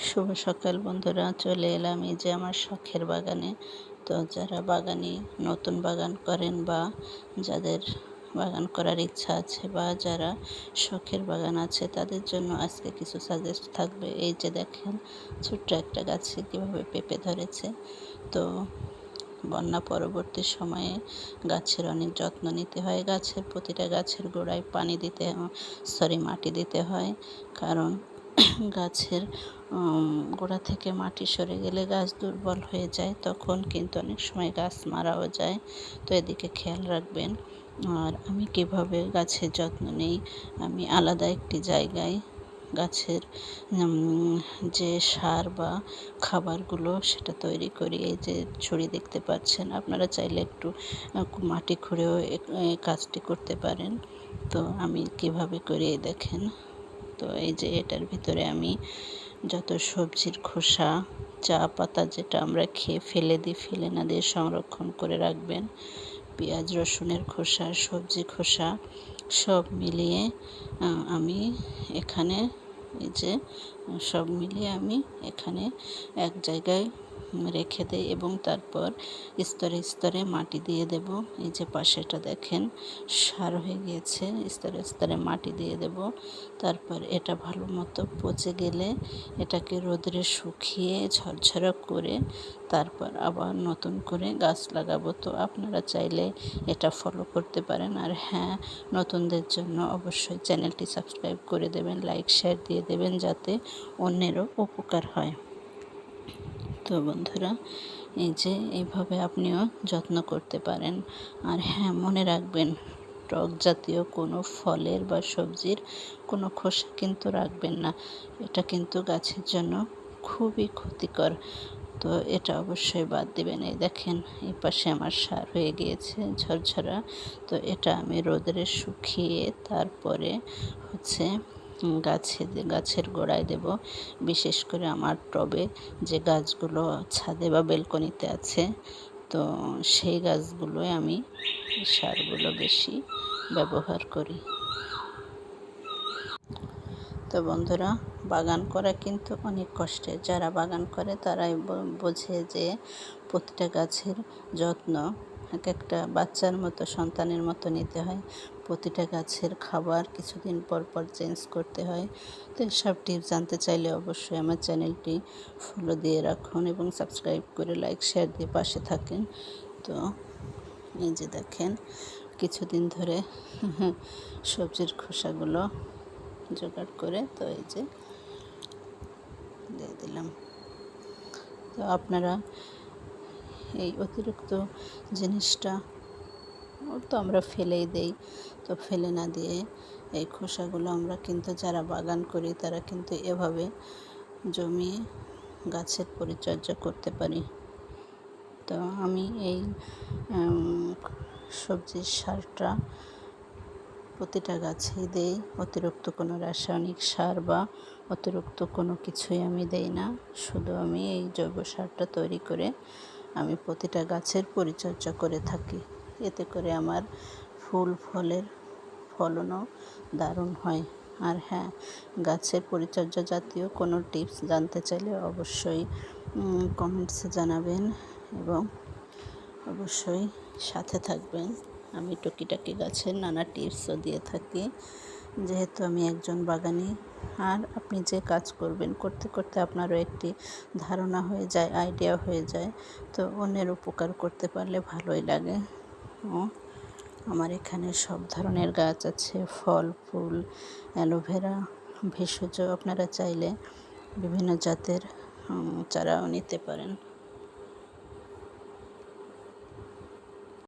শুভ সকাল বন্ধুরা, চলে এলাম এই যে আমার শখের বাগানে। তো যারা বাগানি নতুন বাগান করেন বা যাদের বাগান করার ইচ্ছা আছে বা যারা শখের বাগান আছে তাদের জন্য আজকে কিছু সাজেস্ট থাকবে। এই যে দেখেন ছোট্ট একটা গাছে কীভাবে পেঁপে ধরেছে। তো বন্যা পরবর্তী সময়ে গাছের অনেক যত্ন নিতে হয়। গাছের প্রতিটা গাছের গোড়ায় মাটি দিতে হয়, কারণ গাছের গোড়া থেকে মাটি সরে গেলে গাছ দুর্বল হয়ে যায়, তখন কিন্তু অনেক সময় গাছ মারাও যায়। তো এদিকে খেয়াল রাখবেন। আর আমি কিভাবে গাছের যত্ন নিই, আমি আলাদা একটি জায়গায় গাছের যে সার বা খাবারগুলো সেটা তৈরি করি। এই যে ছড়ি দেখতে পাচ্ছেন, আপনারা চাইলে একটু মাটি খুঁড়েও কাজটি করতে পারেন। তো আমি কিভাবে করি দেখেন। তো এই যে এটার ভিতরে আমি যত সবজির খোসা, চা পাতা যেটা আমরা খেয়ে ফেলে দিই, ফেলে না দিয়ে সংরক্ষণ করে রাখবেন, পেঁয়াজ রসুনের খোসা, সবজি খোসা সব মিলিয়ে আমি এখানে এক জায়গায় রেখে দেই এবং তারপর স্তরে স্তরে মাটি দিয়ে দেব। এই যে পাশেটা দেখেন সার হয়ে গিয়েছে, স্তরে স্তরে মাটি দিয়ে দেব। তারপর এটা ভালো মতো পচে গেলে এটাকে রোদে শুকিয়ে ঝরঝরা করে তারপর আবার নতুন করে গাছ লাগাবো। তো আপনারা চাইলে এটা ফলো করতে পারেন। আর হ্যাঁ, নতুনদের জন্য অবশ্যই চ্যানেলটি সাবস্ক্রাইব করে দেবেন, লাইক শেয়ার দিয়ে দেবেন, যাতে অন্যেরও উপকার হয়। তো বন্ধুরা, এই যে এইভাবে আপনিও যত্ন করতে পারেন। আর হ্যাঁ, মনে রাখবেন, টক জাতীয় কোনো ফলের বা সবজির কোনো খোসা কিন্তু রাখবেন না। এটা কিন্তু গাছের জন্য খুবই ক্ষতিকর। তো এটা অবশ্যই বাদ দিবেন। এই দেখেন এই পাশে আমার সার হয়ে গিয়েছে ঝরঝরা। তো এটা আমি রোদে শুকিয়ে তারপরে গাছের গোড়ায় দেব। বিশেষ করে আমার টবে যে গাছগুলো ছাদে বা বেলকনিতে আছে, তো সেই গাছগুলোয় আমি সারগুলো বেশি ব্যবহার করি। তো বন্ধুরা, বাগান করা কিন্তু অনেক কষ্টের। যারা বাগান করে তারাই বোঝে যে প্রতিটা গাছের যত্ন এক একটা বাচ্চার মতো, সন্তানের মতো নিতে হয়। প্রতিটা গাছের খাবার কিছুদিন পর পর চেঞ্জ করতে হয়। তো এসব টিপস জানতে চাইলে অবশ্যই আমার চ্যানেলটি ফলো দিয়ে রাখুন এবং সাবস্ক্রাইব করে লাইক শেয়ার দিয়ে পাশে থাকেন। তো এই যে দেখেন কিছুদিন ধরে সবজির খোসাগুলো জোগাড় করে তো এই যে দিয়ে দিলাম। তো আপনারা এই অতিরিক্ত জিনিসটা তো আমরা ফেলেই দেই, তো ফেলে না দিয়ে এই খোসাগুলো আমরা কিন্তু যারা বাগান করি তারা কিন্তু এভাবে জমিয়ে গাছের পরিচর্যা করতে পারি। তো আমি এই সবজির সারটা প্রতিটা গাছেই দেই। অতিরিক্ত কোনো রাসায়নিক সার বা অতিরিক্ত কোনো কিছুই আমি দেই না। শুধু আমি এই জৈব সারটা তৈরি করে আমি প্রতিটা গাছের পরিচর্যা করে থাকি। এতে করে আমার ফুল ফলের ফলনও দারুণ হয়। আর হ্যাঁ, গাছের পরিচর্যা জাতীয় কোনো টিপস জানতে চাইলে অবশ্যই কমেন্টসে জানাবেন এবং অবশ্যই সাথে থাকবেন। আমি টুকিটাকি গাছের নানা টিপসও দিয়ে থাকি, যেহেতু আমি একজন বাগানি। আর আপনি যে কাজ করবেন, করতে করতে আপনারও একটি ধারণা হয়ে যায়, আইডিয়া হয়ে যায়। তো অন্যের উপকার করতে পারলে ভালোই লাগে। আমার এখানে সব ধরনের গাছ আছে, ফল, ফুল, অ্যালোভেরা, ভেষজ। আপনারা চাইলে বিভিন্ন জাতের চারাও নিতে পারেন।